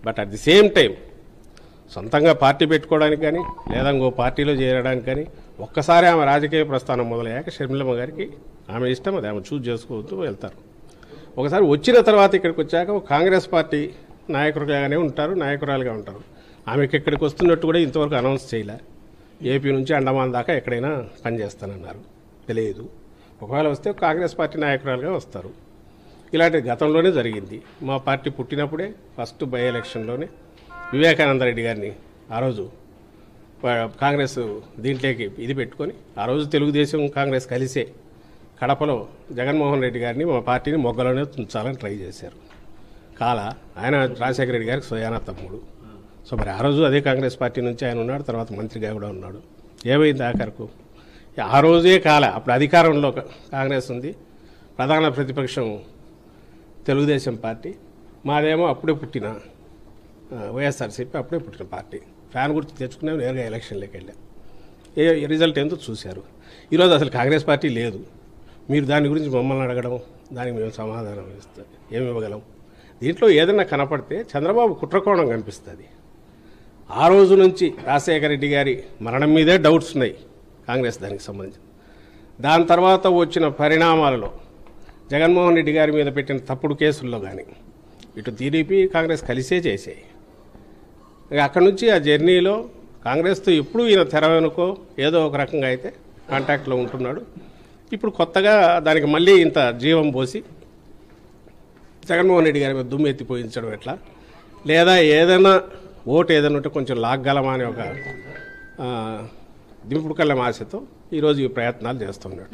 But at the same time సొంతంగా party పెట్టుకోవడానికి కానీ లేదా ఇంకో పార్టీలో చేరడానికి కానీ ఒక్కసారి ఆమె రాజకీయ ప్రస్థానం మొదలయ్యాక షర్మిలమ్మ గారికి ఆమె ఇష్టం, అది ఆమె చూజ్ చేసుకోవద్దు, వెళ్తారు. ఒకసారి వచ్చిన తర్వాత ఇక్కడికి వచ్చాక కాంగ్రెస్ పార్టీ నాయకులుగానే ఉంటారు, నాయకురాలుగా ఉంటారు. ఆమెకి ఇక్కడికి వస్తున్నట్టు కూడా ఇంతవరకు అనౌన్స్ చేయలే. ఏపీ నుంచి అండమాన్ దాకా ఎక్కడైనా పనిచేస్తానన్నారు, తెలియదు. ఒకవేళ వస్తే కాంగ్రెస్ పార్టీ నాయకురాలుగా వస్తారు. ఇలాంటి గతంలోనే జరిగింది. మా పార్టీ పుట్టినప్పుడే ఫస్ట్ బై ఎలక్షన్లోనే వివేకానంద రెడ్డి గారిని ఆ రోజు కాంగ్రెస్ దీంట్లోకి ఇది పెట్టుకొని ఆ రోజు తెలుగుదేశం కాంగ్రెస్ కలిసే కడపలో జగన్మోహన్ రెడ్డి గారిని మా పార్టీని మొగ్గలోనే ఉంచాలని ట్రై చేశారు. ఆయన రాజశేఖర రెడ్డి గారికి స్వయానా తమ్ముడు. సో మరి ఆ రోజు అదే కాంగ్రెస్ పార్టీ నుంచి ఆయన ఉన్నాడు, తర్వాత మంత్రిగా కూడా ఉన్నాడు. ఏమైంది ఆఖరకు? ఆ రోజే అప్పుడు అధికారంలో కాంగ్రెస్ ఉంది, ప్రధాన ప్రతిపక్షం తెలుగుదేశం పార్టీ, మాదేమో అప్పుడే పుట్టిన వైఎస్ఆర్సీపీ అప్పుడే పుట్టిన పార్టీ. ఫ్యాన్ గుర్తు తెచ్చుకున్నాము, నేరుగా ఎలక్షన్లోకి వెళ్ళాం. రిజల్ట్ ఏందో చూశారు. ఈరోజు అసలు కాంగ్రెస్ పార్టీ లేదు. మీరు దాని గురించి మమ్మల్ని అడగడం, దానికి మేము సమాధానం ఇస్తాం, ఏమి ఇవ్వగలం? దీంట్లో ఏదైనా కనపడితే చంద్రబాబు కుట్రకోణం కనిపిస్తుంది. ఆ రోజు నుంచి రాజశేఖర రెడ్డి గారి మరణం మీదే డౌట్స్ ఉన్నాయి కాంగ్రెస్ దానికి సంబంధించి. దాని తర్వాత వచ్చిన పరిణామాలలో జగన్మోహన్ రెడ్డి గారి మీద పెట్టిన తప్పుడు కేసుల్లో కానీ ఇటు టీడీపీ కాంగ్రెస్ కలిసే చేసాయి. అక్కడి నుంచి ఆ జర్నీలో కాంగ్రెస్తో ఎప్పుడు ఈయన తెర వెనుకో ఏదో ఒక రకంగా అయితే కాంటాక్ట్లో ఉంటున్నాడు. ఇప్పుడు కొత్తగా దానికి మళ్ళీ ఇంత జీవం పోసి జగన్మోహన్ రెడ్డి గారి మీద దుమ్ము ఎత్తిపోయించడం ఎట్లా, లేదా ఏదైనా ఓటు ఏదైనా ఉంటే కొంచెం లాగ్గలమా అనే ఒక దింపుడు కళ్ళ ఆశతో ఈరోజు ఈ ప్రయత్నాలు చేస్తున్నాడు.